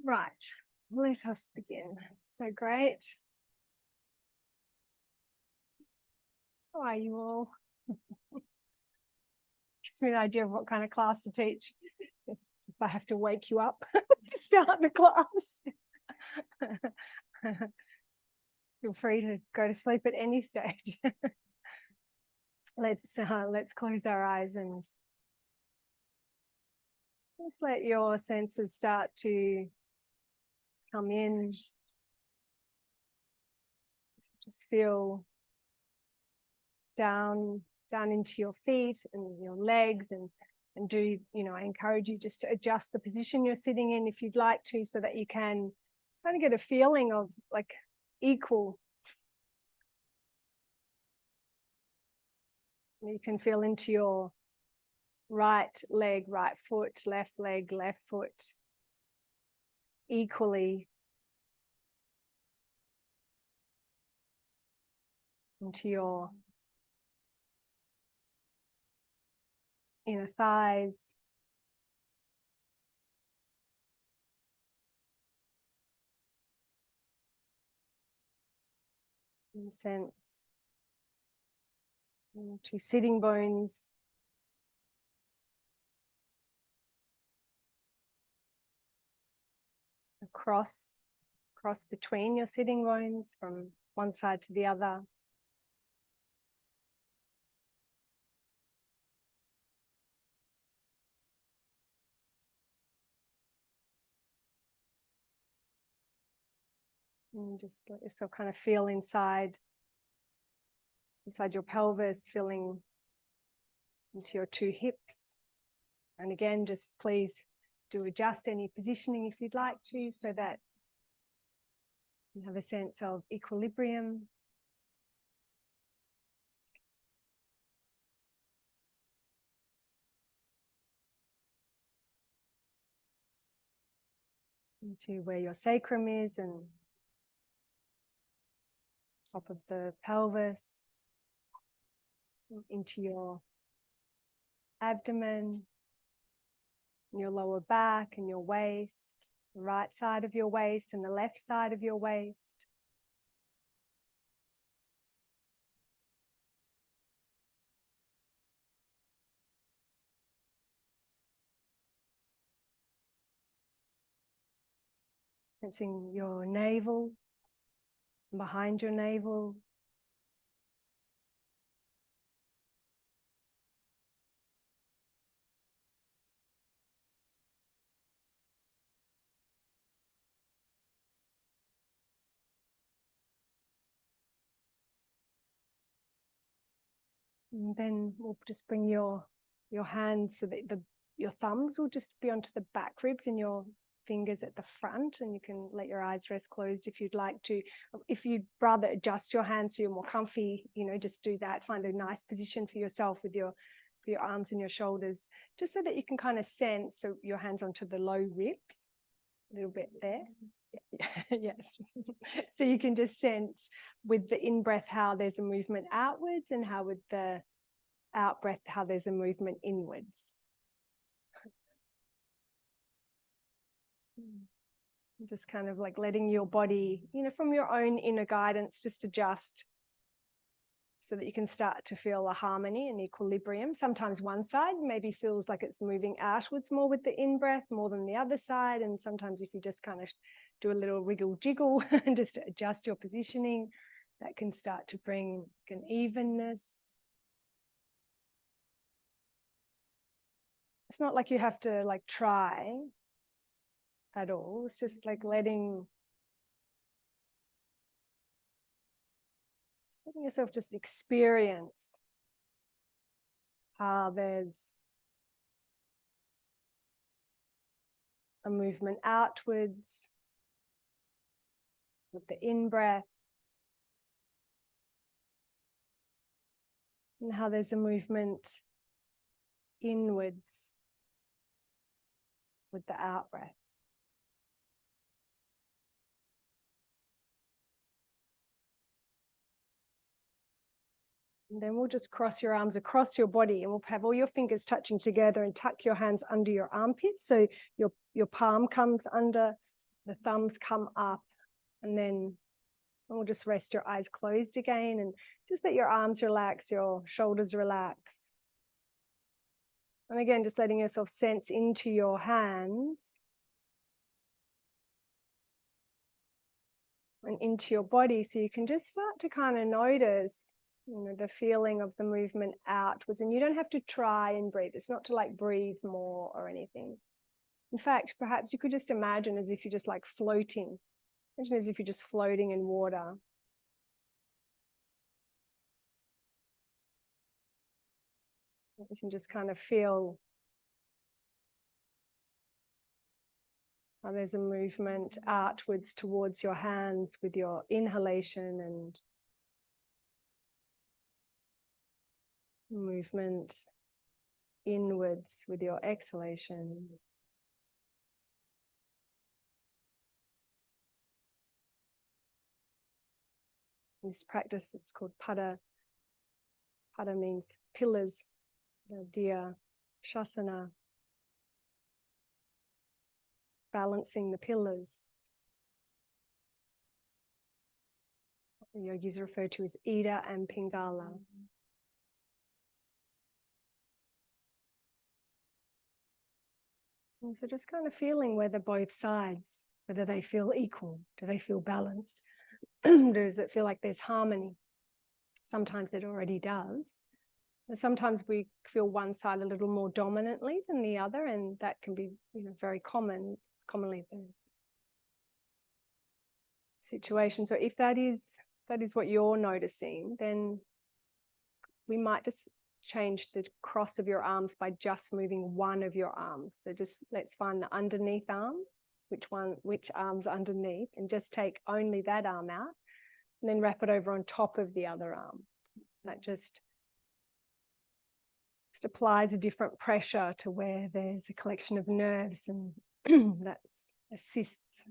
Right, let us begin. So great. How are you all? Gives me an idea of what kind of class to teach. If I have to wake you up to start the class. Feel free to go to sleep at any stage. Let's close our eyes and just let your senses start to come in. Just feel down into your feet and your legs, and do, I encourage you just to adjust the position you're sitting in if you'd like to, so that you can kind of get a feeling of like equal. You can feel into your right leg, right foot, left leg, left foot, equally into your inner thighs, and sense into sitting bones, cross between your sitting bones from one side to the other. And just let yourself kind of feel inside your pelvis, feeling into your two hips. And again, just please do adjust any positioning if you'd like to, so that you have a sense of equilibrium. Into where your sacrum is and top of the pelvis, into your abdomen, your lower back and your waist, the right side of your waist and the left side of your waist. Sensing your navel, behind your navel. And then we'll just bring your hands so that your thumbs will just be onto the back ribs and your fingers at the front, and you can let your eyes rest closed if you'd like to. If you'd rather adjust your hands so you're more comfy, just do that. Find a nice position for yourself with your arms and your shoulders, just so that you can kind of sense, so your hands onto the low ribs, a little bit there. Yes. So you can just sense with the in-breath how there's a movement outwards, and how with the out-breath how there's a movement inwards. Just kind of like letting your body, from your own inner guidance, just adjust so that you can start to feel a harmony and equilibrium. Sometimes one side maybe feels like it's moving outwards more with the in-breath more than the other side, and sometimes if you just kind of do a little wiggle jiggle and just adjust your positioning, that can start to bring an evenness. It's not like you have to try at all. It's just letting yourself just experience how there's a movement outwards with the in-breath, and how there's a movement inwards with the out-breath. And then we'll just cross your arms across your body, and we'll have all your fingers touching together, and tuck your hands under your armpits, so your palm comes under The thumbs come up, and then we'll just rest your eyes closed again, and just let your arms relax, your shoulders relax. And again, just letting yourself sense into your hands and into your body, so you can just start to kind of notice, the feeling of the movement outwards. And you don't have to try and breathe. It's not to like breathe more or anything. In fact, perhaps you could just imagine as if you're just like floating. Imagine as if you're just floating in water. You can just kind of feel how there's a movement outwards towards your hands with your inhalation, and movement inwards with your exhalation. This practice, it's called pada. Pada means pillars, Diya, Shasana, balancing the pillars. The yogis refer to as Ida and Pingala. And so just kind of feeling whether both sides, whether they feel equal, do they feel balanced? Does it feel like there's harmony? Sometimes it already does. And sometimes we feel one side a little more dominantly than the other, and that can be, very commonly the situation. So if that is what you're noticing, then we might just change the cross of your arms by just moving one of your arms. So just let's find the underneath arm, which arm's underneath, and just take only that arm out, and then wrap it over on top of the other arm. That just applies a different pressure to where there's a collection of nerves, and that assists.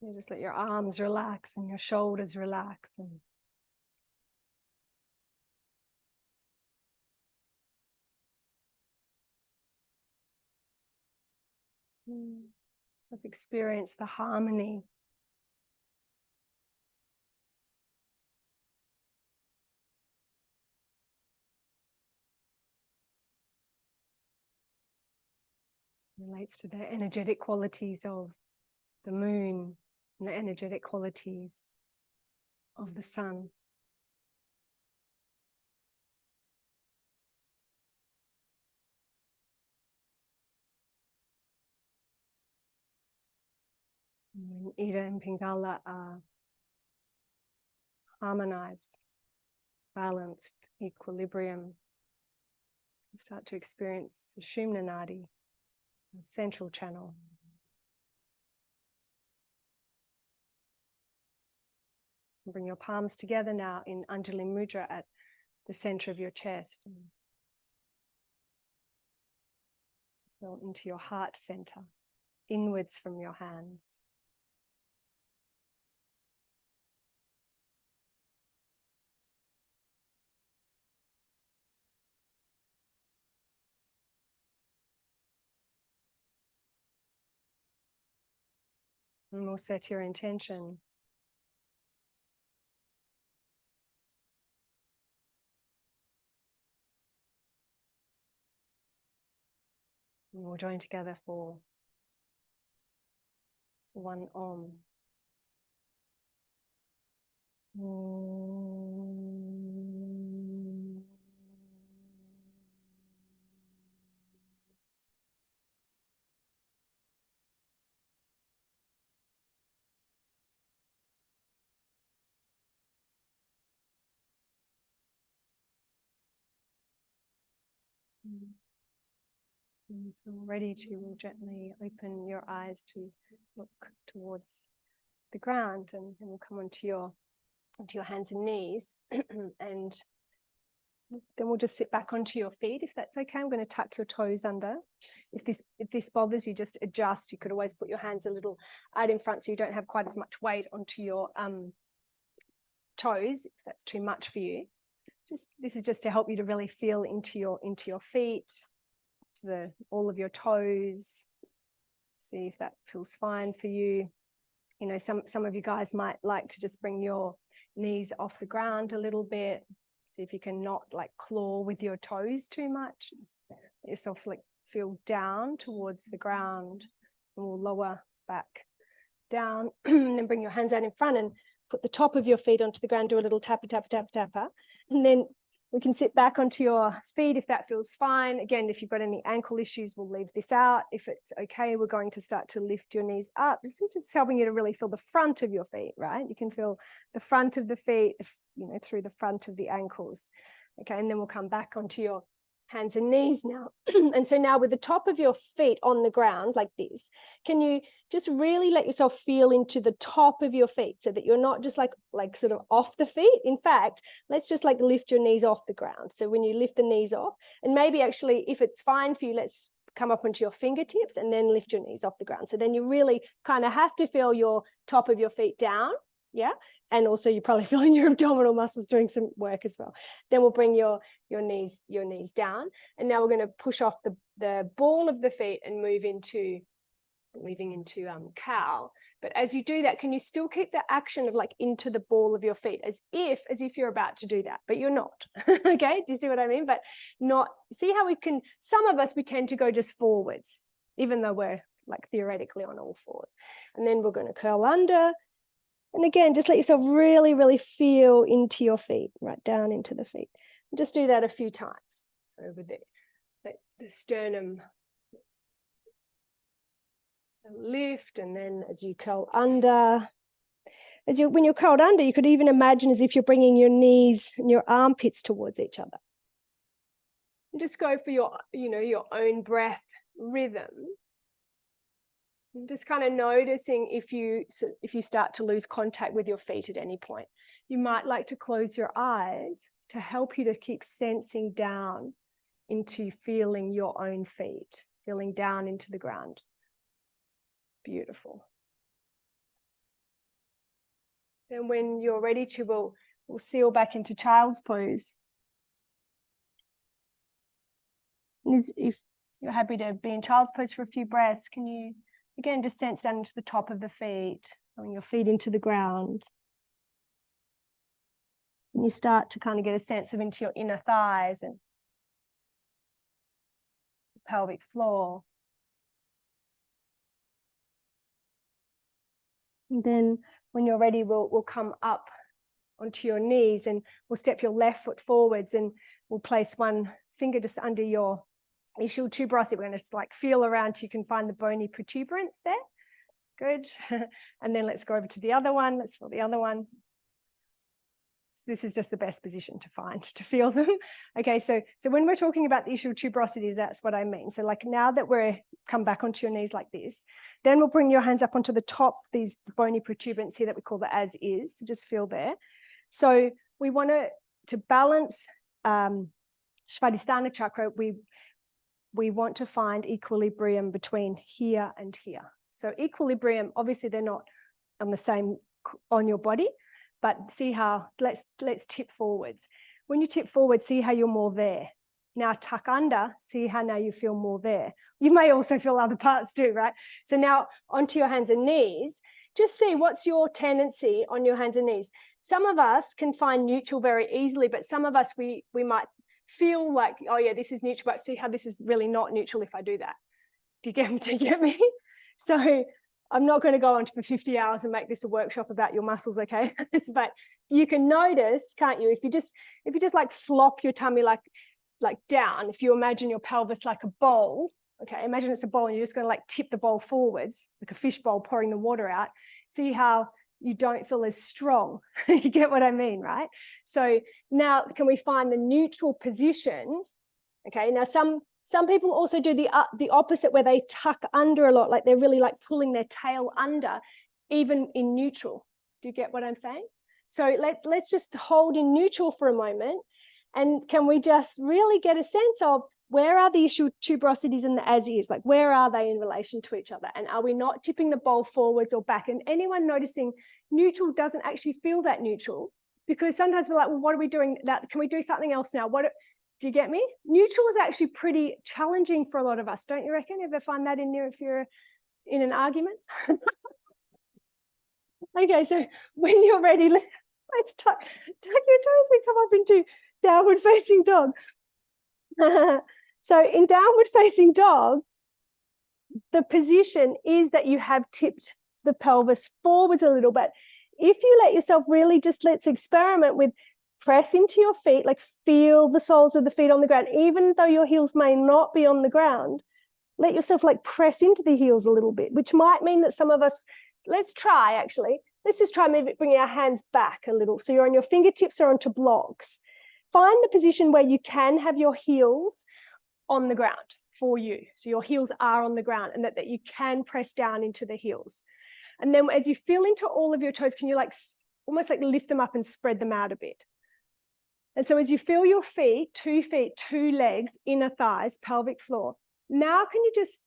You just let your arms relax and your shoulders relax, and so experience the harmony. Relates to the energetic qualities of the moon and the energetic qualities of the sun. When Ida and Pingala are harmonized, balanced, equilibrium, you start to experience the Shumna Nadi, the central channel. Bring your palms together now in Anjali Mudra at the center of your chest. Feel into your heart center, inwards from your hands. And we'll set your intention. And we'll join together for one Om. When you feel ready to, gently open your eyes to look towards the ground, and we'll come onto your hands and knees, and then we'll just sit back onto your feet if that's okay. I'm going to tuck your toes under. If this bothers you, just adjust. You could always put your hands a little out in front so you don't have quite as much weight onto your toes if that's too much for you. This is just to help you to really feel into your feet. to all of your toes. See if that feels fine for you. You know, some of you guys might like to just bring your knees off the ground a little bit. See if you can not like claw with your toes too much. Just let yourself like feel down towards the ground, and we'll lower back down. And then bring your hands out in front and put the top of your feet onto the ground. Do a little tappa, tappa, tappa, tappa. And then we can sit back onto your feet if that feels fine. Again, if you've got any ankle issues, we'll leave this out. If it's okay, we're going to start to lift your knees up. This is just helping you to really feel the front of your feet, right? You can feel the front of the feet, you know, through the front of the ankles. Okay, and then we'll come back onto your hands and knees now. And so now with the top of your feet on the ground like this, can you just really let yourself feel into the top of your feet so that you're not just like sort of off the feet. In fact, let's just like lift your knees off the ground. So when you lift the knees off, and maybe actually if it's fine for you, let's come up onto your fingertips and then lift your knees off the ground. So then you really kind of have to feel your top of your feet down. Yeah. And also you're probably feeling your abdominal muscles doing some work as well. Then we'll bring your knees down. And now we're going to push off the ball of the feet and moving into cow. But as you do that, can you still keep the action of like into the ball of your feet as if you're about to do that, but you're not. Okay. Do you see what I mean? But not, see how we can, some of us, we tend to go just forwards, even though we're like theoretically on all fours. And then we're going to curl under. And again, just let yourself really, really feel into your feet, right down into the feet. And just do that a few times. So over the sternum lift, and then as you curl under, when you're curled under, you could even imagine as if you're bringing your knees and your armpits towards each other. And just go for your own breath rhythm. Just kind of noticing if you start to lose contact with your feet at any point. You might like to close your eyes to help you to keep sensing down into feeling your own feet, feeling down into the ground. Beautiful. Then when you're ready to, we'll seal back into child's pose. And if you're happy to be in child's pose for a few breaths, can you again just sense down into the top of the feet, pulling your feet into the ground. And you start to kind of get a sense of into your inner thighs and the pelvic floor. And then when you're ready, we'll come up onto your knees and we'll step your left foot forwards and we'll place one finger just under your ischial tuberosity. We're going to just like feel around till you can find the bony protuberance there. Good. And then let's go over to the other one. Let's feel the other one. This is just the best position to find, to feel them. Okay, so when we're talking about the ischial tuberosities, that's what I mean. So like now that we're come back onto your knees like this, then we'll bring your hands up onto the top, these bony protuberance here that we call the as is. So just feel there. So we want to balance Svadhisthana chakra. We want to find equilibrium between here and here. So equilibrium, obviously they're not on the same on your body, but see how, let's tip forwards. When you tip forward, see how you're more there. Now tuck under, see how now you feel more there. You may also feel other parts too, right? So now onto your hands and knees, just see what's your tendency on your hands and knees. Some of us can find neutral very easily, but some of us, we might feel like, oh yeah, this is neutral, but see how this is really not neutral if I do that. Do you get me? So I'm not going to go on for 50 hours and make this a workshop about your muscles, okay? But you can notice, can't you? If you just like flop your tummy like down, if you imagine your pelvis like a bowl, okay, imagine it's a bowl and you're just going to like tip the bowl forwards, like a fish bowl pouring the water out. See how you don't feel as strong. You get what I mean, right? So now can we find the neutral position? Okay, now some people also do the opposite, where they tuck under a lot, like they're really like pulling their tail under, even in neutral. Do you get what I'm saying? So let's just hold in neutral for a moment, and can we just really get a sense of where are the ischial tuberosities and the as is, like where are they in relation to each other, and are we not tipping the bowl forwards or back? And anyone noticing neutral doesn't actually feel that neutral, because sometimes we're like, well, what are we doing? That can we do something else now? Do you get me? Neutral is actually pretty challenging for a lot of us, don't you reckon? Ever find that in there if you're in an argument? Okay, so when you're ready, let's tuck your toes and come up into downward facing dog. So in downward facing dog, the position is that you have tipped the pelvis forwards a little bit. If you let yourself really just, let's experiment with press into your feet, like feel the soles of the feet on the ground, even though your heels may not be on the ground. Let yourself like press into the heels a little bit, which might mean that some of us, let's try actually. Let's just try maybe bringing our hands back a little. So you're on your fingertips or onto blocks. Find the position where you can have your heels on the ground for you. So your heels are on the ground and that you can press down into the heels. And then as you feel into all of your toes, can you like almost like lift them up and spread them out a bit? And so as you feel your feet, two legs, inner thighs, pelvic floor, now can you just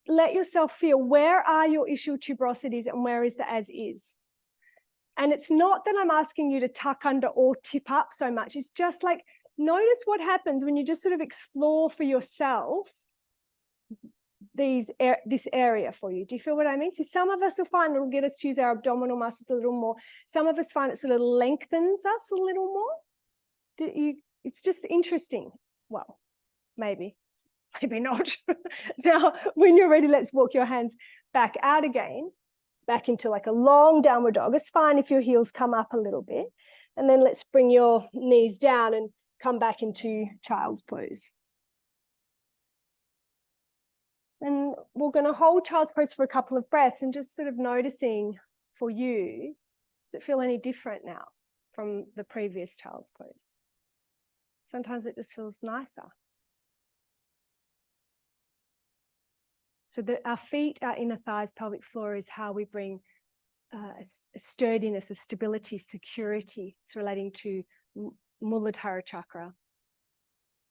let yourself feel where are your ischial tuberosities and where is the as is? And it's not that I'm asking you to tuck under or tip up so much. It's just like, notice what happens when you just sort of explore for yourself this area for you. Do you feel what I mean? So some of us will find it'll get us to use our abdominal muscles a little more. Some of us find it sort of lengthens us a little more. It's just interesting. Well, maybe not. Now, when you're ready, let's walk your hands back out again, back into like a long downward dog. It's fine if your heels come up a little bit. And then let's bring your knees down and come back into child's pose. And we're going to hold child's pose for a couple of breaths and just sort of noticing for you, does it feel any different now from the previous child's pose? Sometimes it just feels nicer. So that our feet, our inner thighs, pelvic floor is how we bring a sturdiness, a stability, security. It's relating to Muladhara chakra.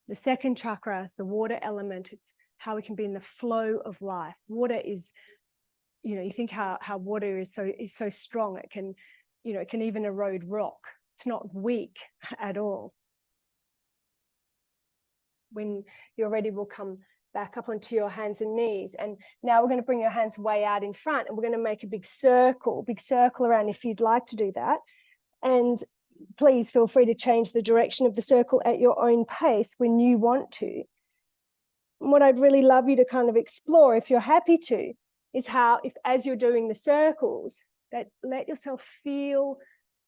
The second chakra is the water element. It's how we can be in the flow of life. Water is, you think how water is so strong. It can, it can even erode rock. It's not weak at all. When you're ready, we'll come back up onto your hands and knees. And now we're going to bring your hands way out in front and we're going to make a big circle around if you'd like to do that. And please feel free to change the direction of the circle at your own pace when you want to. And what I'd really love you to kind of explore, if you're happy to, is how, if as you're doing the circles, that let yourself feel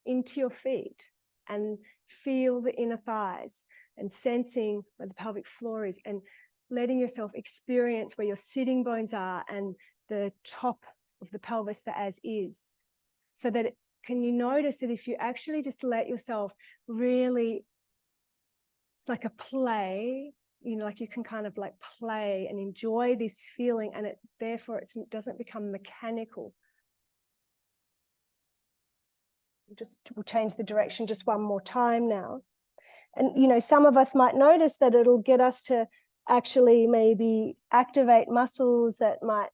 into your feet and feel the inner thighs and sensing where the pelvic floor is and letting yourself experience where your sitting bones are and the top of the pelvis, the as is. So that can you notice that if you actually just let yourself really, it's like a play, like you can kind of like play and enjoy this feeling, and therefore it doesn't become mechanical. We'll change the direction just one more time now. And, some of us might notice that it'll get us to actually maybe activate muscles that might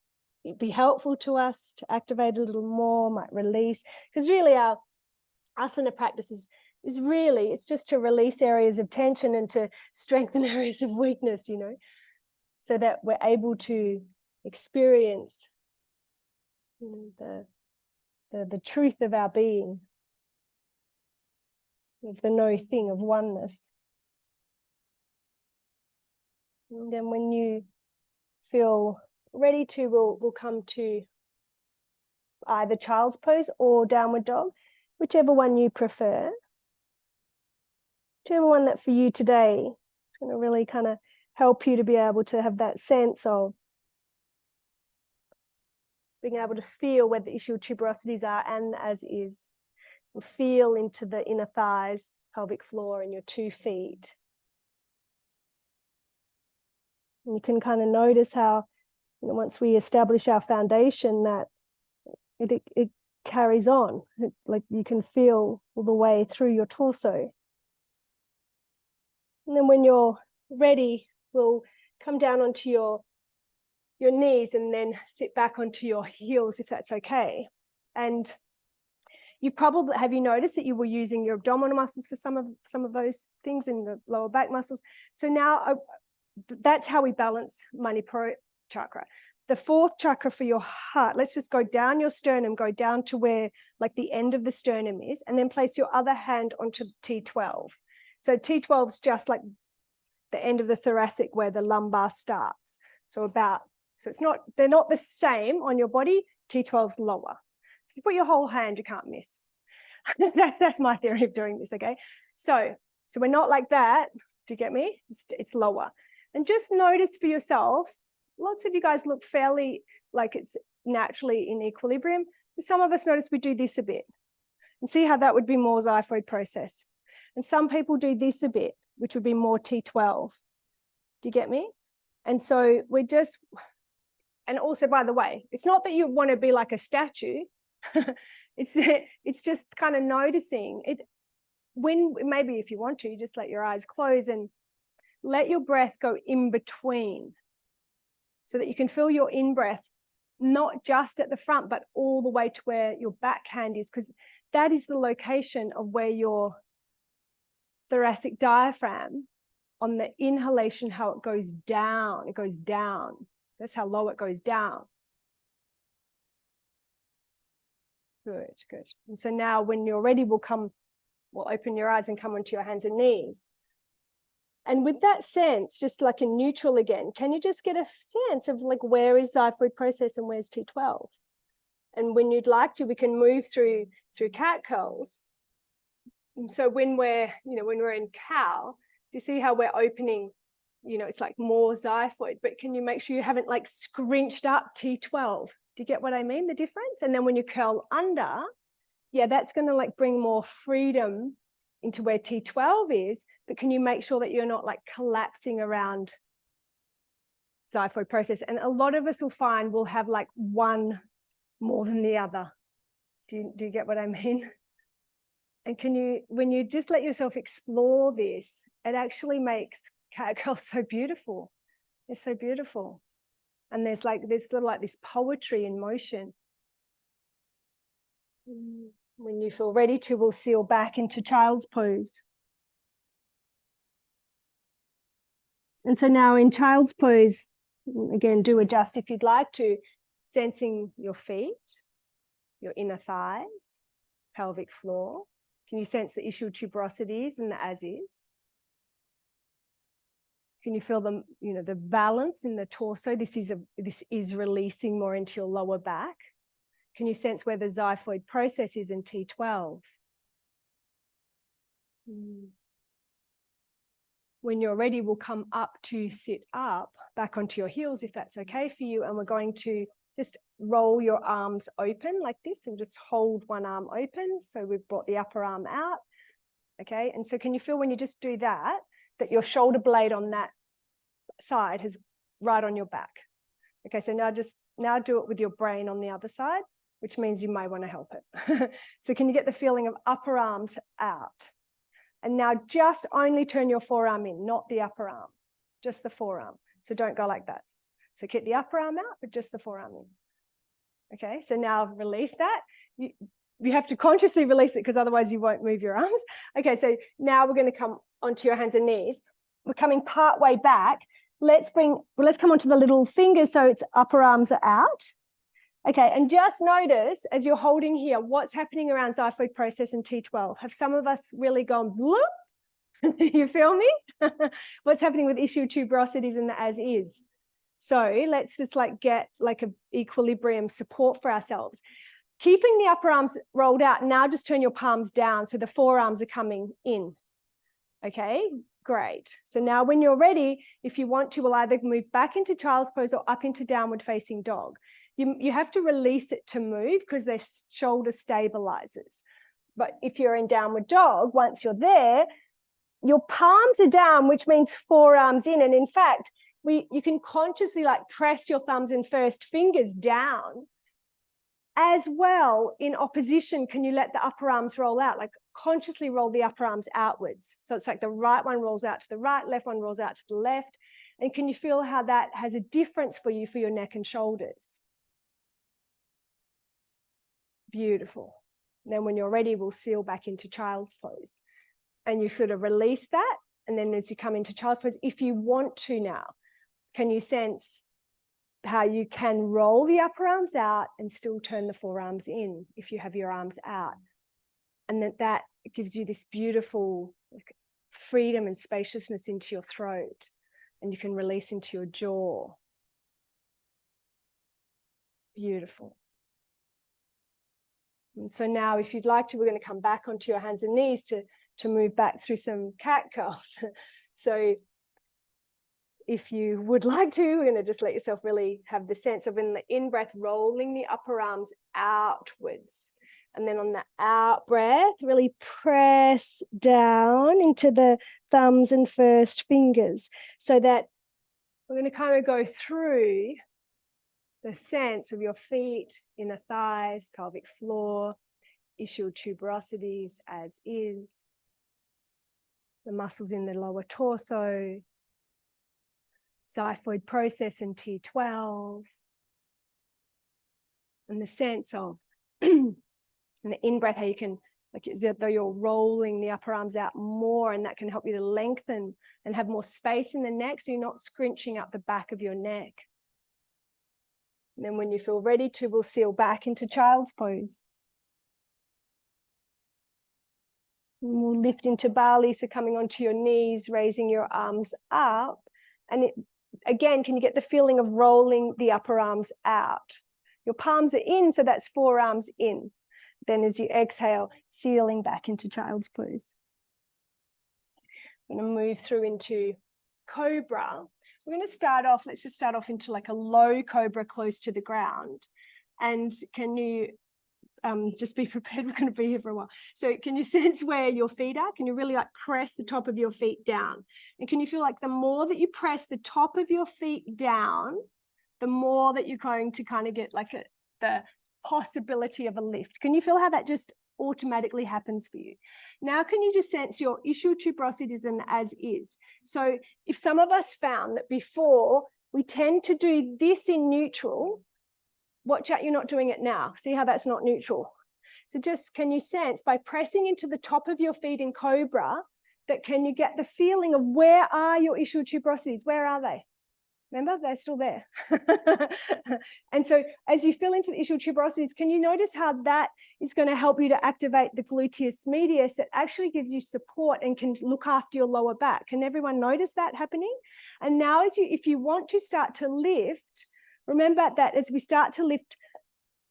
be helpful to us to activate a little more, might release. Because really our asana practice is really, it's just to release areas of tension and to strengthen areas of weakness, so that we're able to experience the truth of our being, of the no thing, of oneness. And then when you feel ready to, we'll come to either child's pose or downward dog, whichever one you prefer. Whichever one that for you today is going to really kind of help you to be able to have that sense of being able to feel where the ischial tuberosities are and as is. And feel into the inner thighs, pelvic floor, and your 2 feet. And you can kind of notice how, once we establish our foundation, that it carries on. Like you can feel all the way through your torso. And then when you're ready, we'll come down onto your knees and then sit back onto your heels, if that's okay. And You've probably, have you noticed that you were using your abdominal muscles for some of those things in the lower back muscles? So now that's how we balance Manipura chakra. The fourth chakra for your heart, let's just go down your sternum, go down to where like the end of the sternum is, and then place your other hand onto T12. So T12 is just like the end of the thoracic where the lumbar starts. So it's not, they're not the same on your body. T12's lower. If you put your whole hand, you can't miss. That's my theory of doing this, okay? So we're not like that. Do you get me? It's lower. And just notice for yourself, lots of you guys look fairly like it's naturally in equilibrium. Some of us notice we do this a bit. And see how that would be more xiphoid process. And some people do this a bit, which would be more T12. Do you get me? And so we're just, and also, by the way, it's not that you want to be like a statue. It's just kind of noticing it. When maybe if you want to, just let your eyes close and let your breath go in between so that you can feel your in-breath not just at the front, but all the way to where your backhand is, because that is the location of where your thoracic diaphragm, on the inhalation, how it goes down. It goes down. That's how low it goes down. Good, good. And so now when you're ready, we'll open your eyes and come onto your hands and knees. And with that sense, just like in neutral again, can you just get a sense of like where is xiphoid process and where's T12? And when you'd like to, we can move through cat curls. And so when we're in cow, do you see how we're opening, it's like more xiphoid, but can you make sure you haven't like scrunched up T12? Do you get what I mean, the difference? And then when you curl under, yeah, that's going to like bring more freedom into where T12 is, but can you make sure that you're not like collapsing around xiphoid process? And a lot of us will find we'll have like one more than the other. Do you get what I mean? And when you just let yourself explore this, it actually makes cat girl so beautiful. It's so beautiful. And there's sort of like this poetry in motion. When you feel ready to, we'll seal back into child's pose. And so now in child's pose, again, do adjust if you'd like to, sensing your feet, your inner thighs, pelvic floor. Can you sense the ischial tuberosities and the as-is? Can you feel the balance in the torso? This is releasing more into your lower back. Can you sense where the xiphoid process is in T12? When you're ready, we'll come up to sit up, back onto your heels, if that's okay for you. And we're going to just roll your arms open like this and just hold one arm open. So we've brought the upper arm out. Okay, and so can you feel when you just do that, that your shoulder blade on that side is right on your back? Okay, so now do it with your brain on the other side, which means you may want to help it. So can you get the feeling of upper arms out? And now just only turn your forearm in, not the upper arm, just the forearm. So don't go like that. So keep the upper arm out, but just the forearm in. Okay, so now release that. You have to consciously release it because otherwise you won't move your arms. Okay, so now we're going to come onto your hands and knees. We're coming part way back. Let's come onto the little fingers so its upper arms are out. Okay, and just notice as you're holding here, what's happening around xiphoid process and T12. Have some of us really gone bloop? You feel me? What's happening with ischial tuberosities and the as-is? So let's just like get like an equilibrium support for ourselves. Keeping the upper arms rolled out, now just turn your palms down so the forearms are coming in. Okay, great. So now when you're ready, if you want to, we'll either move back into child's pose or up into downward facing dog. You have to release it to move because their shoulder stabilizes. But if you're in downward dog, once you're there, your palms are down, which means forearms in. And in fact, you can consciously like press your thumbs and first fingers down. As well, in opposition, can you let the upper arms roll out? Like consciously roll the upper arms outwards. So it's like the right one rolls out to the right, left one rolls out to the left. And can you feel how that has a difference for you for your neck and shoulders? Beautiful. And then when you're ready, we'll seal back into child's pose. And you sort of release that. And then as you come into child's pose, if you want to now, can you sense how you can roll the upper arms out and still turn the forearms in if you have your arms out? And that gives you this beautiful freedom and spaciousness into your throat, and you can release into your jaw. Beautiful. And so now, if you'd like to, we're going to come back onto your hands and knees to move back through some cat cows. So if you would like to, we're going to just let yourself really have the sense of, in the in-breath, rolling the upper arms outwards. And then on the out breath, really press down into the thumbs and first fingers, so that we're going to kind of go through the sense of your feet, inner thighs, pelvic floor, ischial tuberosities as is, the muscles in the lower torso, xiphoid process and T12, and the sense of in the in-breath, how you can, like as though you're rolling the upper arms out more, and that can help you to lengthen and have more space in the neck, so you're not scrunching up the back of your neck. And then when you feel ready to, we'll seal back into child's pose. And we'll lift into Bali, so coming onto your knees, raising your arms up. And again, can you get the feeling of rolling the upper arms out? Your palms are in, so that's forearms in. Then as you exhale, sealing back into child's pose. I'm going to move through into cobra. We're going to start off, let's just start off into like a low cobra close to the ground. And can you just be prepared, we're going to be here for a while. So can you sense where your feet are? Can you really like press the top of your feet down? And can you feel like the more that you press the top of your feet down, the more that you're going to kind of get like the possibility of a lift? Can you feel how that just automatically happens for you? Now, can you just sense your ischial tuberosities and as is? So if some of us found that before we tend to do this in neutral, watch out you're not doing it now. See how that's not neutral? So just can you sense by pressing into the top of your feet in cobra, that can you get the feeling of where are your ischial tuberosities? Where are they? Remember, they're still there. And so as you feel into the ischial tuberosities, can you notice how that is going to help you to activate the gluteus medius? It actually gives you support and can look after your lower back. Can everyone notice that happening? And now if you want to start to lift, remember that as we start to lift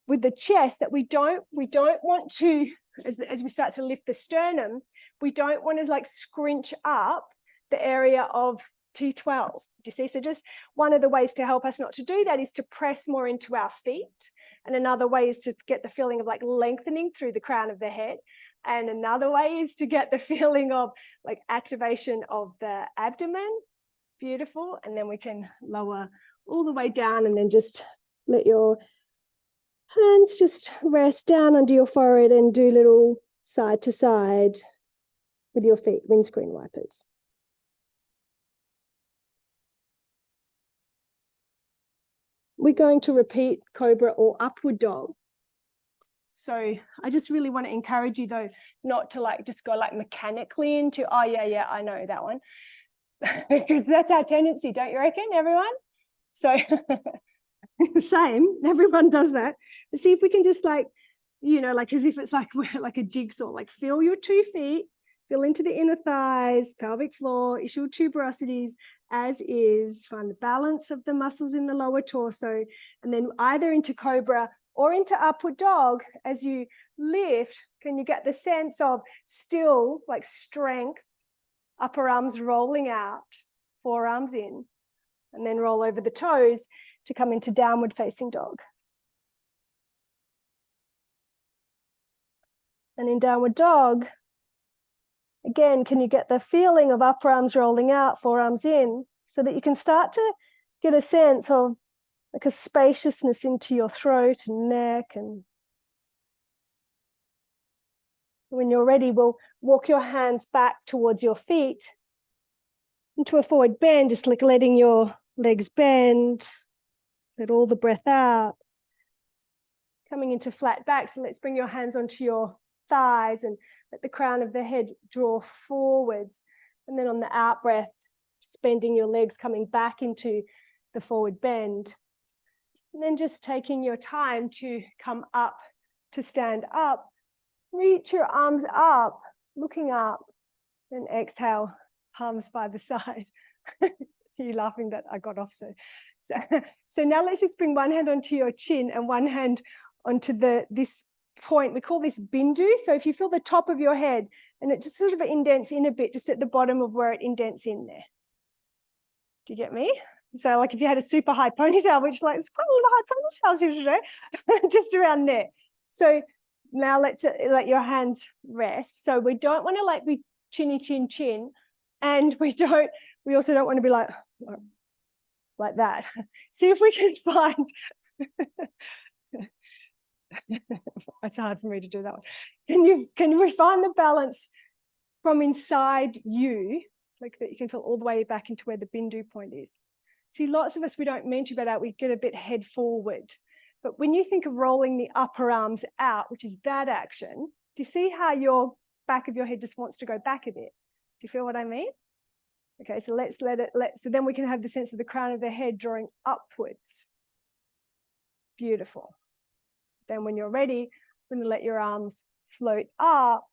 with the chest, that we don't want to, as we start to lift the sternum, we don't want to like scrunch up the area of T12. Do you see? So just one of the ways to help us not to do that is to press more into our feet. And another way is to get the feeling of like lengthening through the crown of the head. And another way is to get the feeling of like activation of the abdomen. Beautiful. And then we can lower all the way down, and then just let your hands just rest down under your forehead and do little side to side with your feet, windscreen wipers. We're going to repeat cobra or upward dog. So I just really want to encourage you though, not to like just go like mechanically into, oh yeah, I know that one. Because that's our tendency, don't you reckon, everyone? So same, everyone does that. Let's see if we can just like, like as if it's like we're like a jigsaw, like feel your 2 feet, feel into the inner thighs, pelvic floor, ischial tuberosities as is, find the balance of the muscles in the lower torso, and then either into cobra or into upward dog. As you lift, can you get the sense of still like strength, upper arms rolling out, forearms in, and then roll over the toes to come into downward facing dog. And in downward dog, again, can you get the feeling of upper arms rolling out, forearms in, so that you can start to get a sense of like a spaciousness into your throat and neck. And when you're ready, we'll walk your hands back towards your feet into a forward bend, just like letting your legs bend, let all the breath out. Coming into flat back, so let's bring your hands onto your thighs, and let the crown of the head draw forwards. And then on the out breath, just bending your legs, coming back into the forward bend. And then just taking your time to come up, to stand up. Reach your arms up, looking up, and exhale, palms by the side. You're laughing that I got off. So now let's just bring one hand onto your chin and one hand onto this point. We call this bindu. So if you feel the top of your head and it just sort of indents in a bit, just at the bottom of where it indents in there. Do you get me? So like if you had a super high ponytail, which like, it's quite a lot of high ponytails usually, just around there. So now let's let your hands rest. So we don't want to like be chinny chin chin, and we also don't want to be like that. See if we can find it's hard for me to do that one. Can we find the balance from inside you, like that you can feel all the way back into where the bindu point is? See, lots of us, we don't mean to, but we get a bit head forward. But when you think of rolling the upper arms out, which is that action, do you see how your back of your head just wants to go back a bit? Do you feel what I mean? Okay, so let's so then we can have the sense of the crown of the head drawing upwards. Beautiful. Then when you're ready, I'm going to let your arms float up.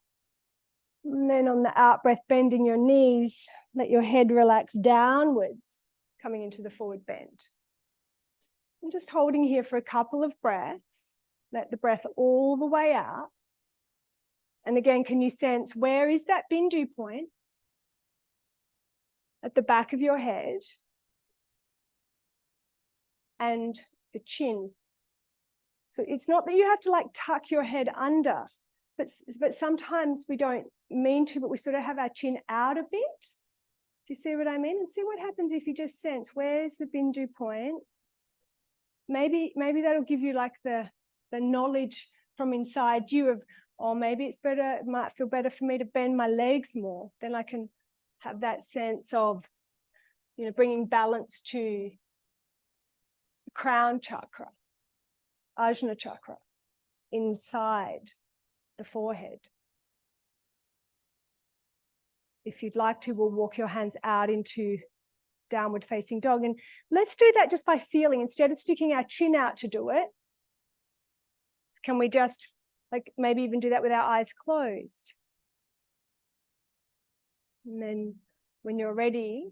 And then on the out breath, bending your knees, let your head relax downwards, coming into the forward bend. I'm just holding here for a couple of breaths. Let the breath all the way out. And again, can you sense where is that bindu point? At the back of your head and the chin. So it's not that you have to like tuck your head under, but sometimes we don't mean to, but we sort of have our chin out a bit. Do you see what I mean? And see what happens if you just sense where's the bindu point. Maybe that'll give you like the knowledge from inside you of, oh, maybe it might feel better for me to bend my legs more. Then I can have that sense of, bringing balance to the crown chakra, Ajna chakra, inside the forehead. If you'd like to, we'll walk your hands out into downward facing dog. And let's do that just by feeling, instead of sticking our chin out to do it. Can we just like maybe even do that with our eyes closed? And then when you're ready,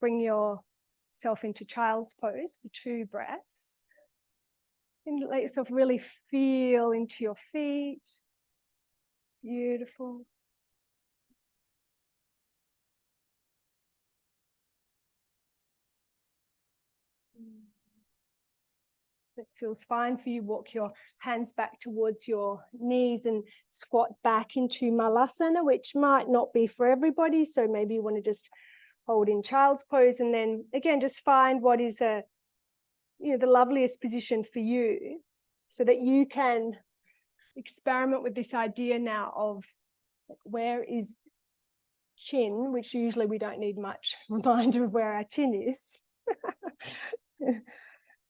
bring yourself into child's pose for 2 breaths. And let yourself really feel into your feet. Beautiful. If it feels fine for you, walk your hands back towards your knees and squat back into Malasana, which might not be for everybody. So maybe you want to just hold in child's pose, and then again, just find what is the loveliest position for you, so that you can experiment with this idea now of where is chin, which usually we don't need much reminder of where our chin is.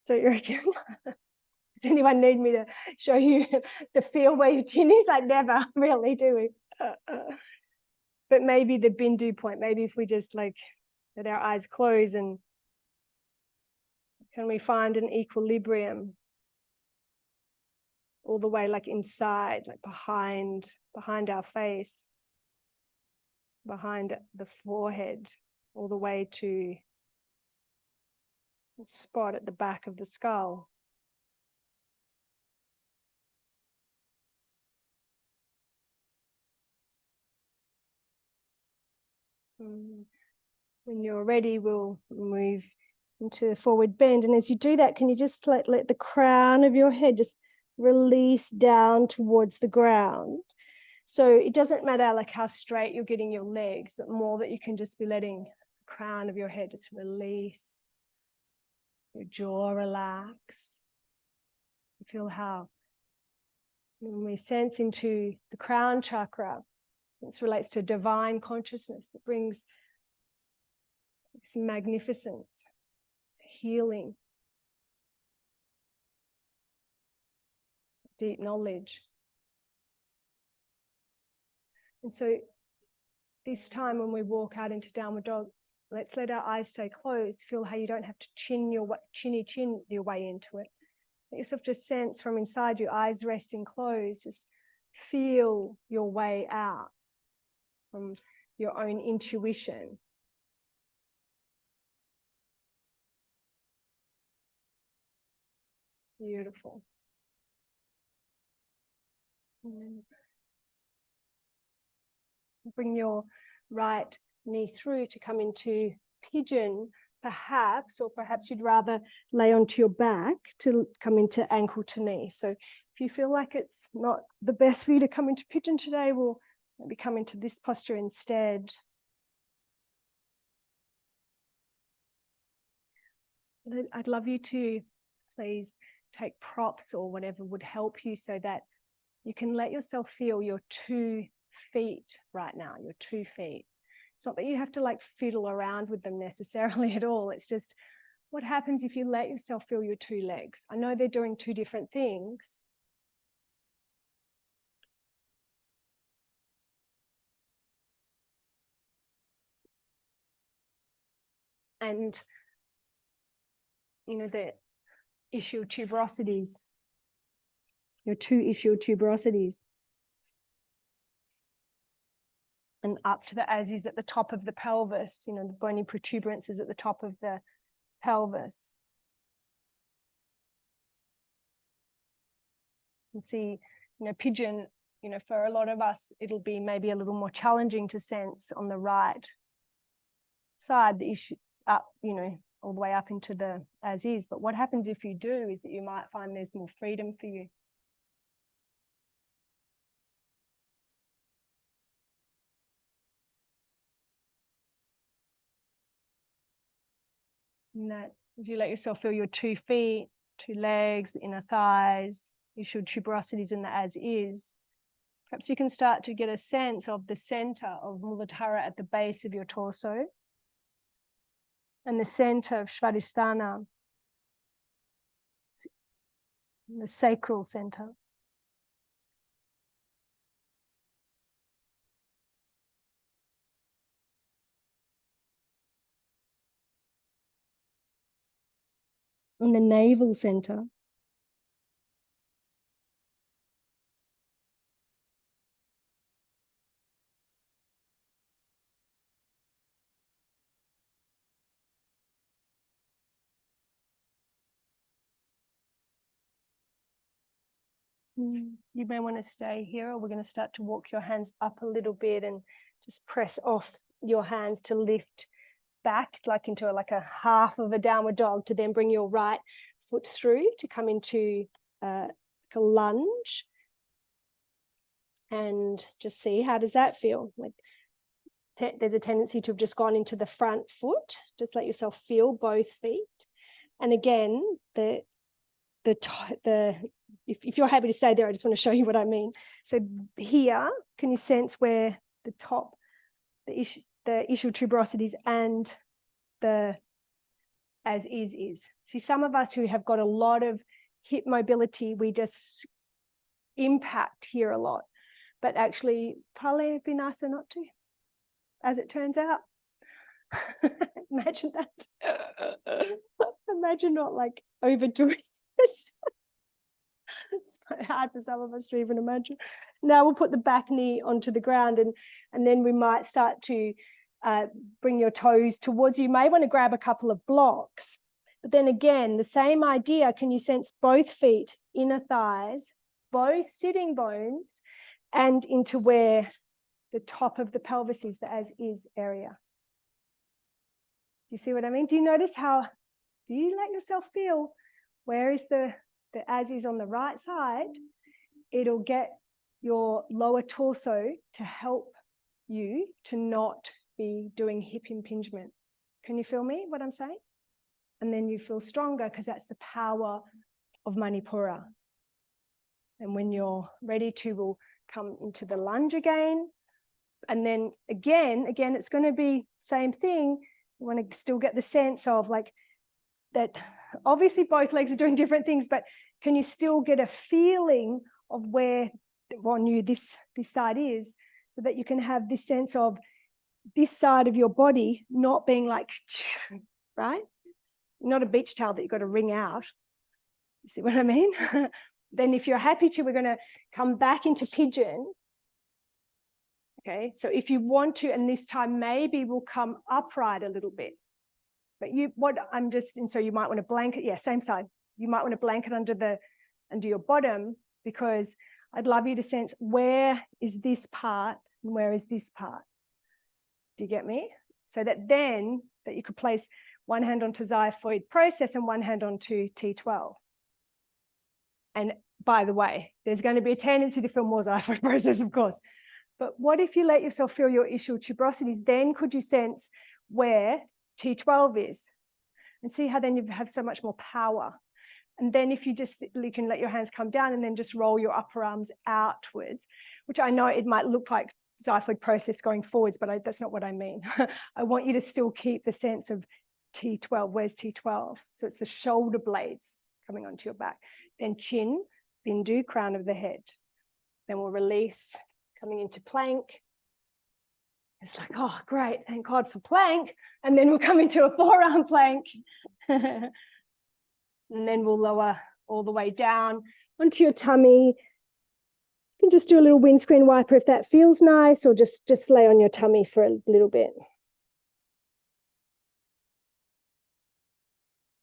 Don't you reckon? Does anyone need me to show you the feel where your chin is? Like, never really, do we? But maybe the bindu point, maybe if we just like let our eyes close, and can we find an equilibrium all the way like inside, like behind our face, behind the forehead, all the way to the spot at the back of the skull. When you're ready, we'll move into forward bend. And as you do that, can you just let the crown of your head just release down towards the ground? So it doesn't matter like how straight you're getting your legs, but more that you can just be letting the crown of your head just release, your jaw relax. You feel how when we sense into the crown chakra, this relates to divine consciousness. It brings this magnificence, healing, deep knowledge. And so this time when we walk out into downward dog, let's let our eyes stay closed. Feel how you don't have to chin your way into it. Let yourself just sense from inside, your eyes resting closed. Just feel your way out from your own intuition. Beautiful. Bring your right knee through to come into pigeon, perhaps, or perhaps you'd rather lay onto your back to come into ankle to knee. So if you feel like it's not the best for you to come into pigeon today, we'll maybe come into this posture instead. I'd love you to please take props or whatever would help you so that you can let yourself feel your 2 feet right now, your 2 feet. It's not that you have to like fiddle around with them necessarily at all. It's just what happens if you let yourself feel your 2 legs. I know they're doing 2 different things. And, you know, the ischial tuberosities, your 2 ischial tuberosities. And up to the as is at the top of the pelvis, you know, the bony protuberances at the top of the pelvis. You can see, you know, pigeon, you know, for a lot of us, it'll be maybe a little more challenging to sense on the right side, the issue up, you know, all the way up into the as is. But what happens if you do is that you might find there's more freedom for you. And that as you let yourself feel your 2 feet, 2 legs, the inner thighs, ischial tuberosities in the as is, perhaps you can start to get a sense of the center of Muladhara at the base of your torso and the center of Svadhisthana, the sacral center. And the navel center. You may want to stay here, or we're going to start to walk your hands up a little bit and just press off your hands to lift back, like into like a half of a downward dog, to then bring your right foot through to come into like a lunge. And just see, how does that feel? Like there's a tendency to have just gone into the front foot. Just let yourself feel both feet. And again, if you're happy to stay there, I just want to show you what I mean. So here, can you sense where the top, the ischial tuberosities and the as is? See, some of us who have got a lot of hip mobility, we just impact here a lot. But actually, probably it'd be nicer not to, as it turns out. Imagine that. Imagine not like overdoing it. It's quite hard for some of us to even imagine. Now we'll put the back knee onto the ground, and then we might start to bring your toes towards you. You may want to grab a couple of blocks. But then again, the same idea. Can you sense both feet, inner thighs, both sitting bones, and into where the top of the pelvis is, the as is area? Do you see what I mean? Do you notice how, do you let yourself feel where is the as is on the right side? It'll get your lower torso to help you to not be doing hip impingement. Can you feel me, what I'm saying? And then you feel stronger, because that's the power of Manipura. And when you're ready to, we'll come into the lunge again. And then again, it's going to be same thing. You want to still get the sense of like that. Obviously both legs are doing different things, but can you still get a feeling of where on you this side is? So so that you can have this sense of this side of your body not being like, right? Not a beach towel that you've got to wring out. You see what I mean? Then if you're happy to, we're going to come back into pigeon. Okay, so if you want to, and this time maybe we'll come upright a little bit. But so you might want to blanket, yeah, same side. You might want to blanket under your bottom, because I'd love you to sense, where is this part and where is this part? Do you get me? So that then that you could place one hand onto xiphoid process and one hand onto T12. And by the way, there's going to be a tendency to feel more xiphoid process, of course. But what if you let yourself feel your ischial tuberosities? Then could you sense where T12 is? And see how then you have so much more power. And then if you can let your hands come down and then just roll your upper arms outwards, which I know it might look like xiphoid process going forwards, but that's not what I mean. I want you to still keep the sense of T12. Where's T12? So it's the shoulder blades coming onto your back. Then chin, bindu, crown of the head. Then we'll release, coming into plank. It's like, oh, great, thank God for plank. And then we'll come into a forearm plank. And then we'll lower all the way down onto your tummy. You can just do a little windscreen wiper if that feels nice, or just lay on your tummy for a little bit.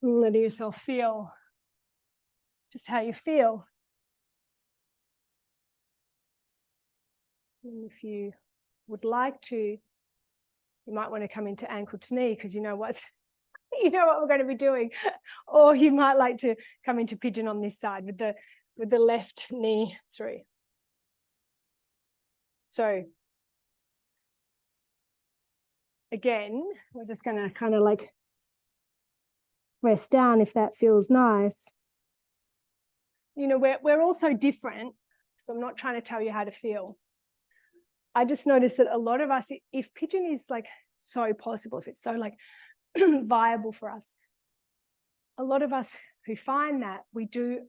And letting yourself feel just how you feel. And if you would like to, you might want to come into ankle to knee, because you know what we're going to be doing. Or you might like to come into pigeon on this side with the left knee through. So again, we're just going to kind of like rest down if that feels nice. You know, we're all so different, so I'm not trying to tell you how to feel. I just noticed that a lot of us, if pigeon is like so possible, if it's so like viable for us, a lot of us who find that we do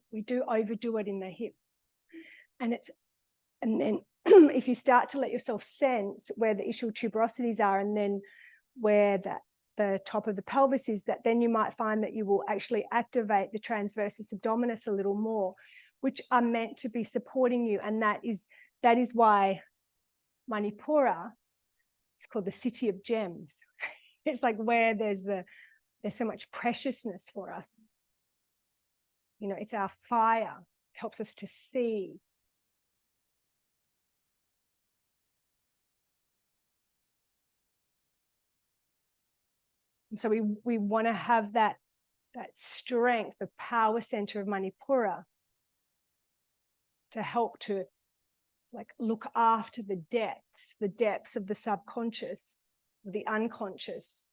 overdo it in the hip. And then if you start to let yourself sense where the ischial tuberosities are, and then where the top of the pelvis is, that then you might find that you will actually activate the transversus abdominis a little more, which are meant to be supporting you. And that is why Manipura, it's called the city of gems. It's like where there's so much preciousness for us. You know, it's our fire. It helps us to see. And so we want to have that strength, the power center of Manipura, to help to like look after the depths of the subconscious, the unconscious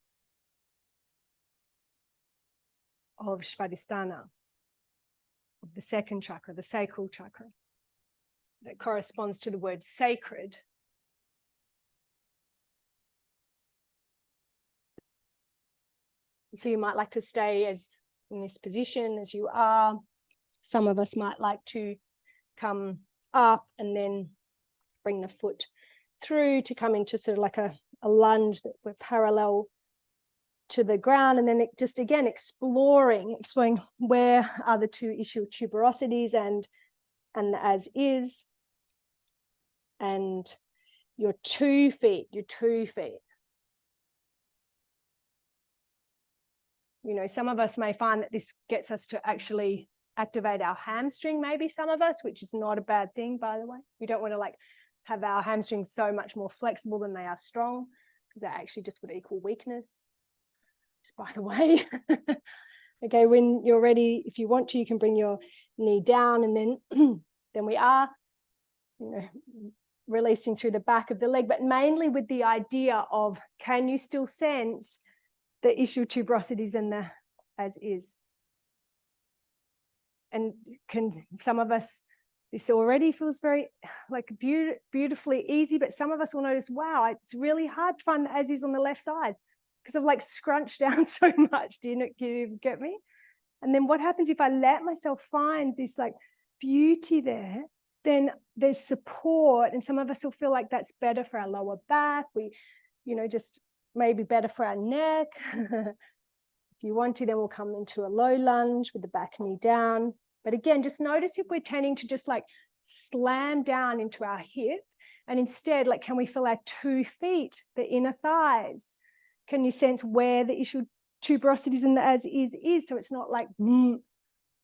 of Svadhisthana, of the second chakra, the sacral chakra, that corresponds to the word sacred. So you might like to stay in this position as you are. Some of us might like to come up and then bring the foot through to come into sort of like a lunge that we're parallel to the ground, and then just again exploring where are the two ischial tuberosities and the as is, and your 2 feet. You know, some of us may find that this gets us to actually activate our hamstring, maybe some of us, which is not a bad thing, by the way. We don't want to like have our hamstrings so much more flexible than they are strong, because that actually just would equal weakness. Just by the way. Okay, when you're ready, if you want to, you can bring your knee down, and then we are, you know, releasing through the back of the leg, but mainly with the idea of, can you still sense the ischial tuberosities and the as is? And can some of us, this already feels very like beautifully easy, but some of us will notice, wow, it's really hard to find the as is on the left side because I've like scrunched down so much. Do you get me? And then what happens if I let myself find this like beauty there, then there's support, and some of us will feel like that's better for our lower back. We, just maybe better for our neck. If you want to, then we'll come into a low lunge with the back knee down. But again, just notice if we're tending to just like slam down into our hip, and instead, like, can we feel our 2 feet, the inner thighs? Can you sense where the ischial tuberosities in the as is? So it's not like, do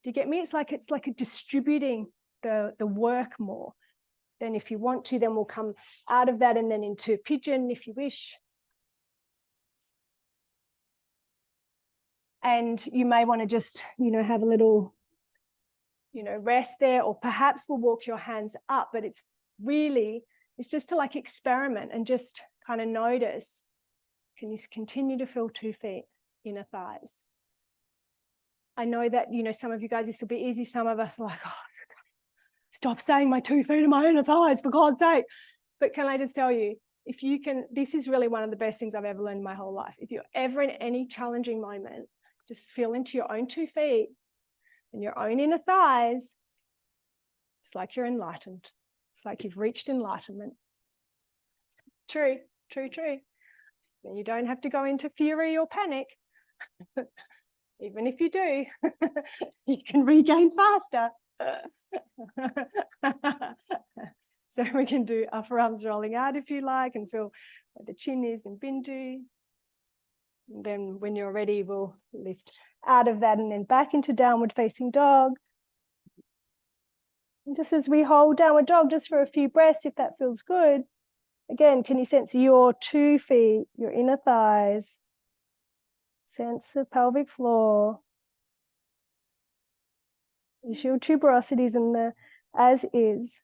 you get me? It's like a distributing the work more. Then if you want to, then we'll come out of that and then into pigeon if you wish. And you may want to just, have a little, rest there, or perhaps we'll walk your hands up, but it's just to like experiment and just kind of notice. Can you continue to feel 2 feet, inner thighs? I know that, some of you guys, this will be easy. Some of us are like, oh, stop saying my 2 feet and my inner thighs, for God's sake. But can I just tell you, if you can, this is really one of the best things I've ever learned in my whole life. If you're ever in any challenging moment, just feel into your own 2 feet and your own inner thighs. It's like you're enlightened. It's like you've reached enlightenment. True, true, true. Then you don't have to go into fury or panic. Even if you do, you can regain faster. So we can do upper arms rolling out if you like, and feel where the chin is in Bindu. And then when you're ready, we'll lift out of that and then back into downward facing dog. And just as we hold downward dog, just for a few breaths, if that feels good. Again, can you sense your 2 feet, your inner thighs? Sense the pelvic floor. Ischial tuberosities in the as is.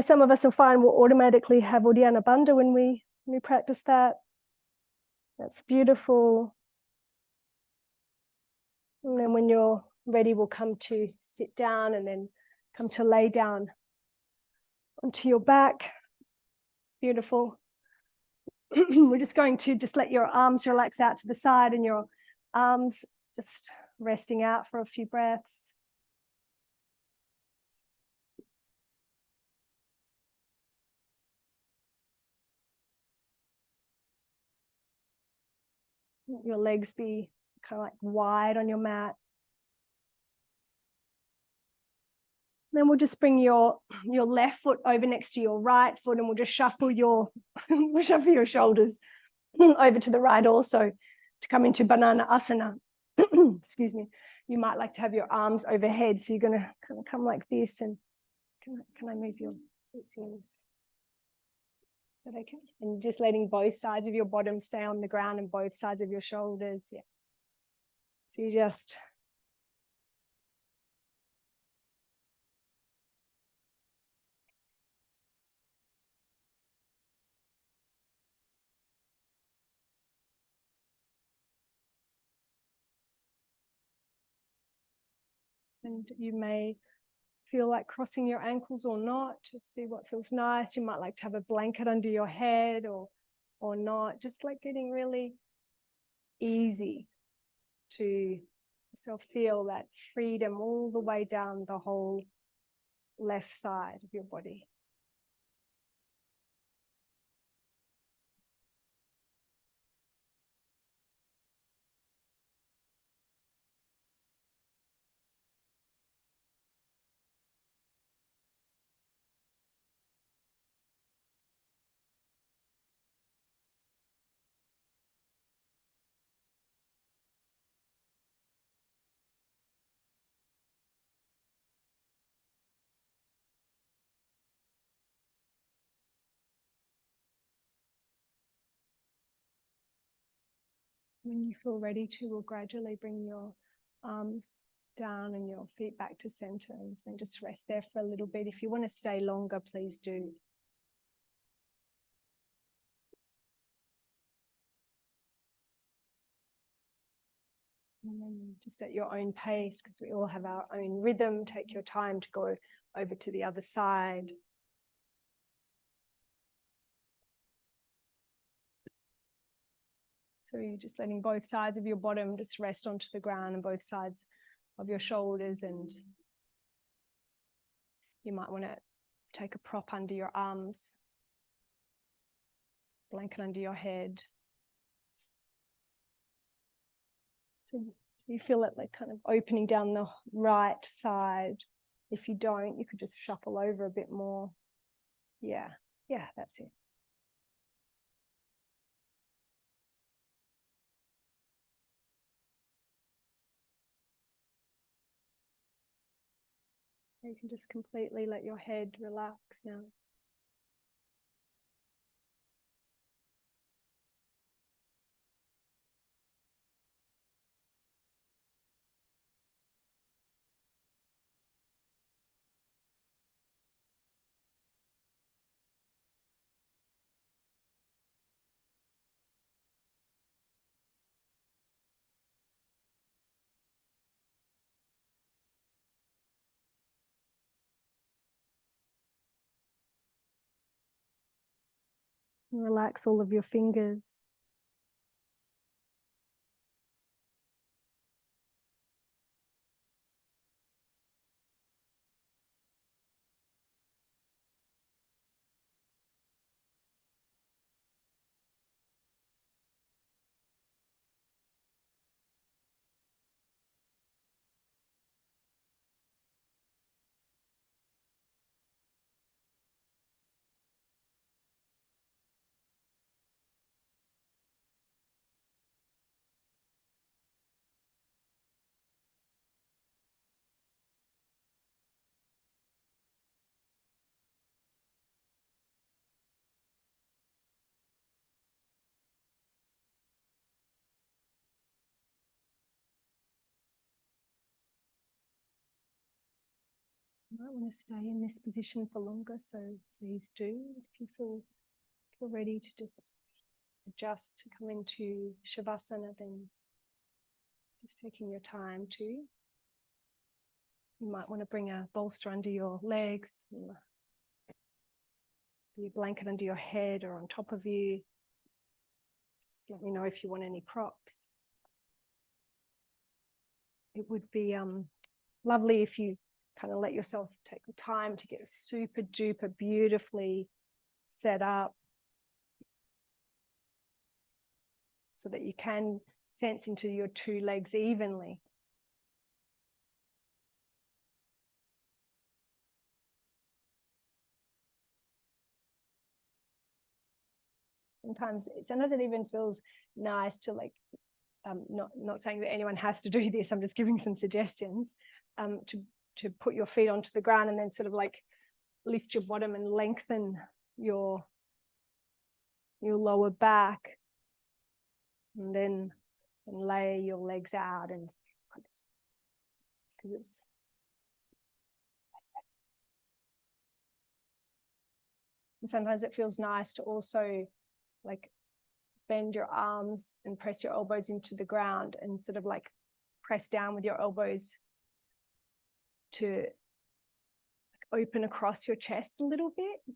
Some of us will find we'll automatically have Uddiyana Bandha when we practice that. That's beautiful. And then when you're ready, we'll come to sit down and then come to lay down onto your back. Beautiful. We're just going to just let your arms relax out to the side and your arms just resting out for a few breaths. Your legs be kind of like wide on your mat. Then we'll just bring your left foot over next to your right foot, and we'll just shuffle your shoulders over to the right also to come into banana asana. Excuse me. You might like to have your arms overhead, so you're going to kind of come like this. And can I move your feet? Is that okay? And just letting both sides of your bottom stay on the ground and both sides of your shoulders. Yeah. So you just and you may feel like crossing your ankles or not. Just see what feels nice. You might like to have a blanket under your head or not. Just like getting really easy to yourself, feel that freedom all the way down the whole left side of your body. When you feel ready to, we'll gradually bring your arms down and your feet back to center, and just rest there for a little bit. If you want to stay longer, please do. And then just at your own pace, because we all have our own rhythm, take your time to go over to the other side. So you're just letting both sides of your bottom just rest onto the ground, and both sides of your shoulders, and You might want to take a prop under your arms, blanket under your head. So you feel it like kind of opening down the right side. If you don't, you could just shuffle over a bit more. Yeah, that's it. You can just completely let your head relax now. And relax all of your fingers. You might want to stay in this position for longer, so please do. If you feel ready to just adjust to come into Shavasana, then just taking your time too. You might want to bring a bolster under your legs, your blanket under your head or on top of you. Just let me know if you want any props. It would be lovely if you kind of let yourself take the time to get super duper beautifully set up so that you can sense into your two legs evenly. Sometimes it even feels nice to not saying that anyone has to do this, I'm just giving some suggestions, to put your feet onto the ground and then sort of like lift your bottom and lengthen your lower back, and then lay your legs out, and because it's and sometimes it feels nice to also like bend your arms and press your elbows into the ground and sort of like press down with your elbows to open across your chest a little bit,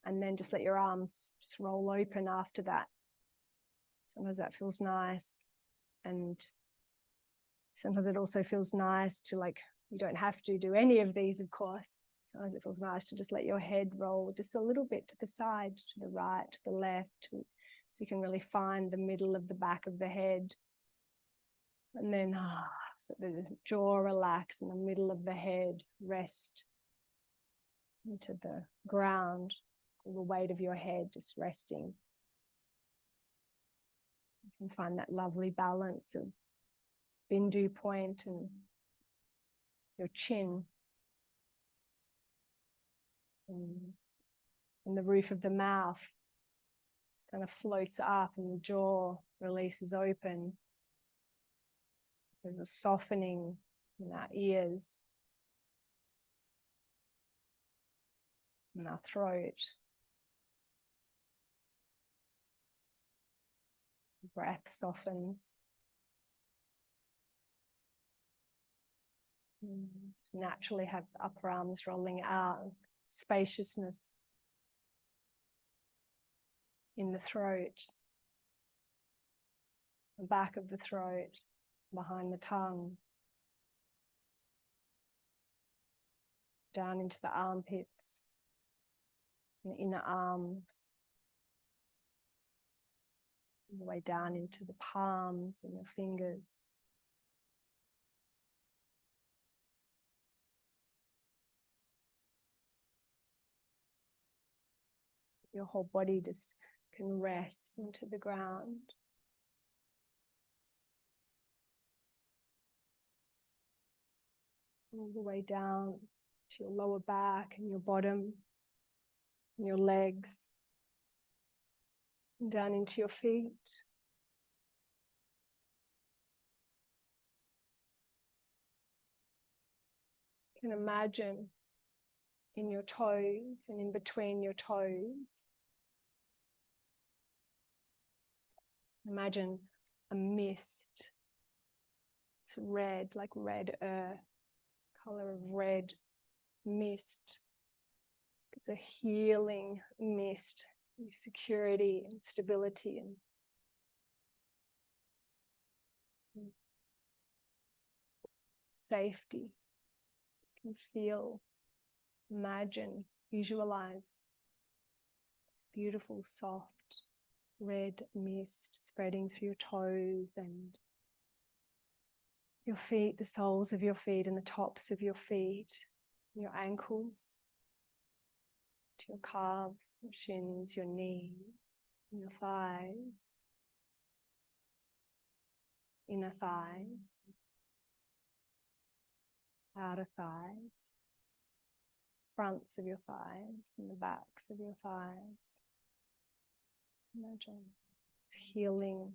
and then just let your arms just roll open after that. Sometimes that feels nice, and sometimes it also feels nice to, like, you don't have to do any of these, of course. Sometimes it feels nice to just let your head roll just a little bit to the side, to the right, to the left, so you can really find the middle of the back of the head. And then so the jaw relax and the middle of the head rest into the ground, all the weight of your head just resting. You can find that lovely balance of Bindu point and your chin and the roof of the mouth just kind of floats up and the jaw releases open. There's a softening in our ears and our throat. The breath softens. Just naturally have the upper arms rolling out, spaciousness in the throat, the back of the throat, behind the tongue. down into the armpits, and inner arms, all the way down into the palms and your fingers. Your whole body just can rest into the ground. All the way down to your lower back and your bottom, and your legs, and down into your feet. You can imagine in your toes and in between your toes, imagine a mist. It's red, like red earth, color of red mist. It's a healing mist, security and stability and safety. You can feel, imagine, visualize this beautiful, soft, red mist spreading through your toes and your feet, the soles of your feet and the tops of your feet, your ankles, to your calves, your shins, your knees, your thighs, inner thighs, outer thighs, fronts of your thighs and the backs of your thighs. Imagine healing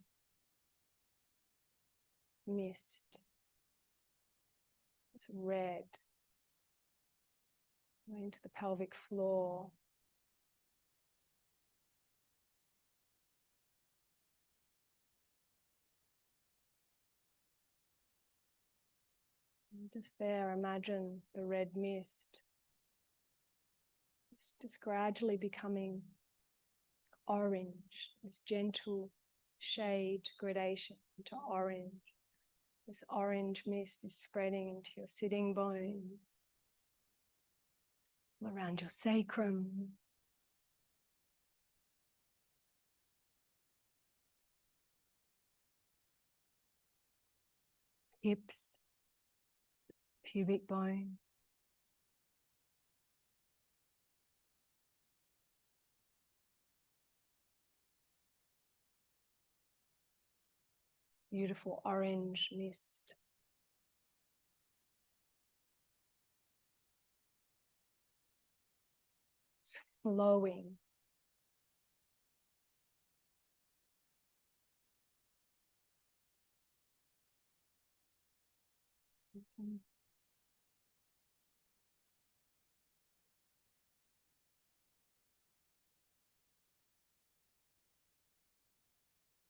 mist. It's red, going into the pelvic floor. And just there, imagine the red mist. It's just gradually becoming orange, this gentle shade gradation into orange. This orange mist is spreading into your sitting bones, around your sacrum, hips, pubic bone, beautiful orange mist. It's flowing.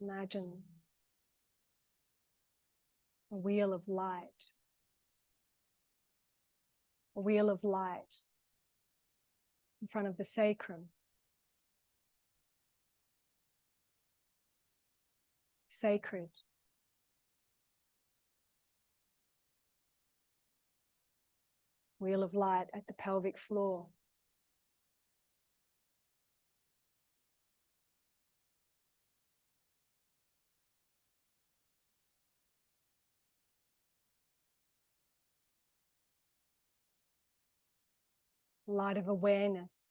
Imagine a wheel of light. A wheel of light in front of the sacrum. Sacred. Wheel of light at the pelvic floor. Light of awareness.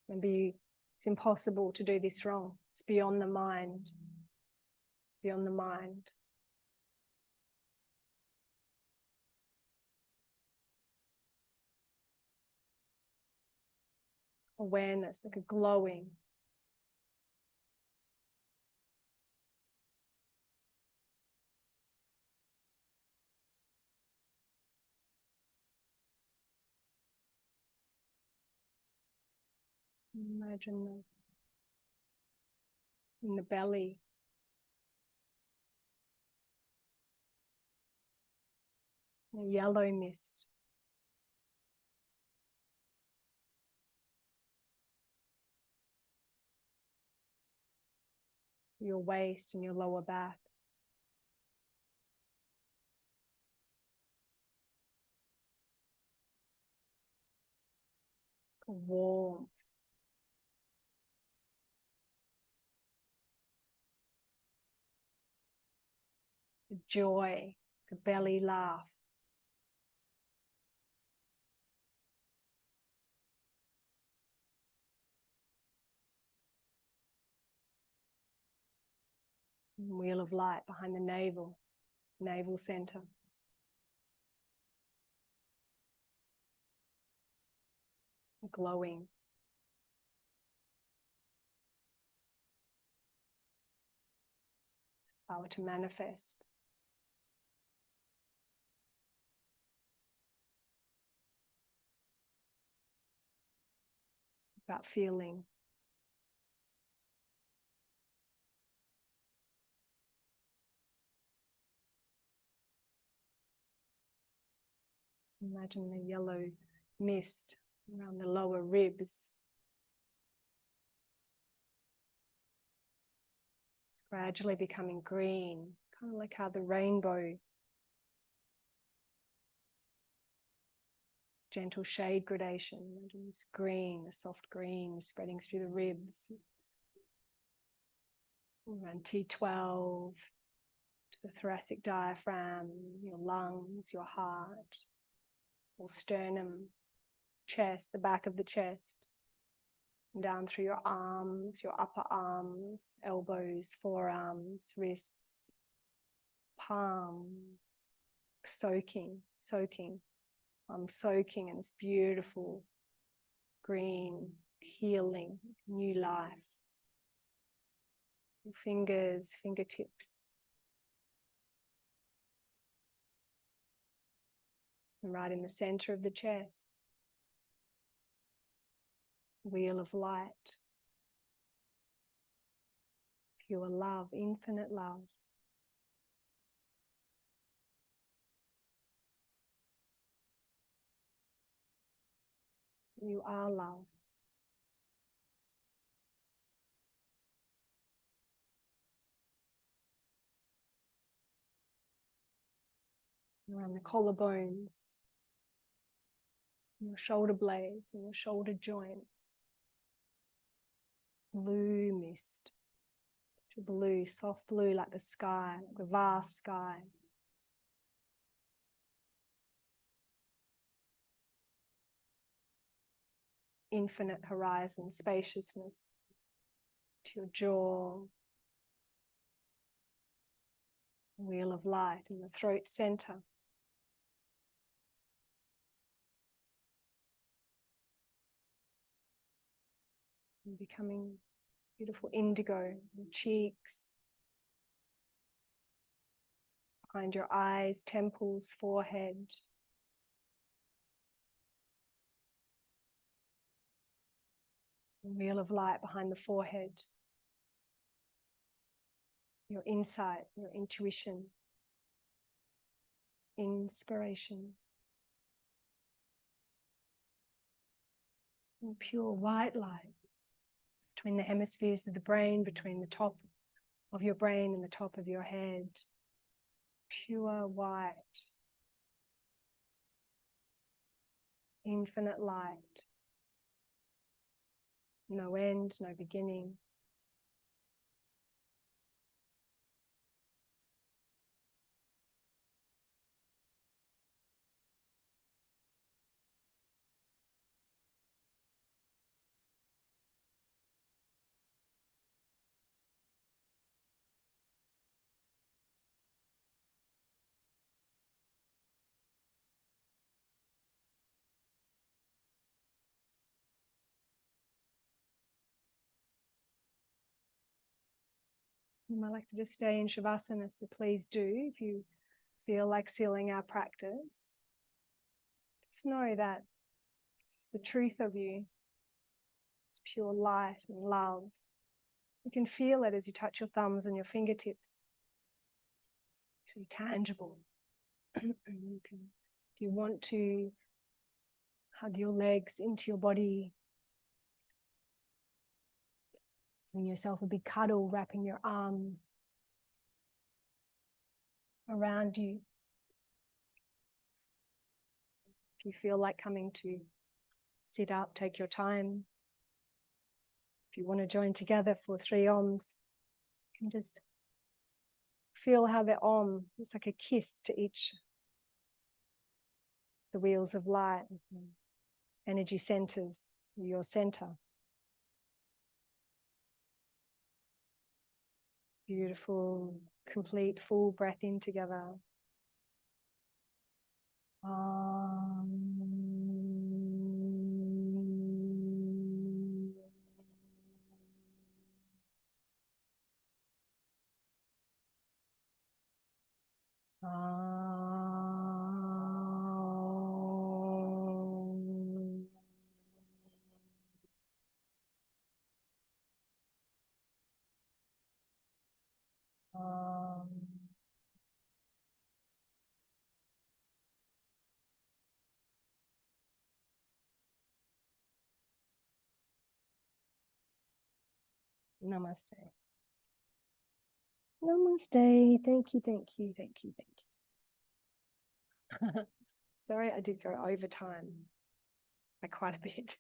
Maybe it's impossible to do this wrong. It's beyond the mind. Beyond the mind. Awareness, like a glowing. Imagine in the belly. A yellow mist. Your waist and your lower back. warmth, the joy, the belly laugh. Wheel of light behind the navel center. Glowing. Power to manifest. About feeling. Imagine the yellow mist around the lower ribs. Gradually becoming green, kind of like how the rainbow, gentle shade gradation. Imagine this green, a soft green spreading through the ribs. Around T12 to the thoracic diaphragm, your lungs, your heart, or sternum, chest, the back of the chest, and down through your arms, your upper arms, elbows, forearms, wrists, palms, soaking. I'm soaking in this beautiful green, healing, new life. Your fingers, fingertips. And right in the center of the chest, wheel of light, pure love, infinite love. You are love. Around the collarbones, your shoulder blades and your shoulder joints. Blue mist. Blue, soft blue like the sky, like the vast sky. Infinite horizon, spaciousness to your jaw. Wheel of light in the throat center. And becoming beautiful indigo in the cheeks, behind your eyes, temples, forehead. Wheel of light behind the forehead. Your insight, your intuition, inspiration. And pure white light between the hemispheres of the brain, between the top of your brain and the top of your head. Pure white. Infinite light. No end, no beginning. You might like to just stay in Shavasana, so please do if you feel like sealing our practice. Just know that it's the truth of you. It's pure light and love. You can feel it as you touch your thumbs and your fingertips. It's really tangible. You can, if you want to, hug your legs into your body. Giving yourself a big cuddle, wrapping your arms around you. If you feel like coming to sit up, take your time. If you want to join together for 3 Oms, you can just feel how the Om is like a kiss to each, the wheels of light, energy centers, your center. Beautiful, complete, full breath in together. Namaste. Namaste. Thank you, thank you, thank you, thank you. Sorry, I did go over time by quite a bit.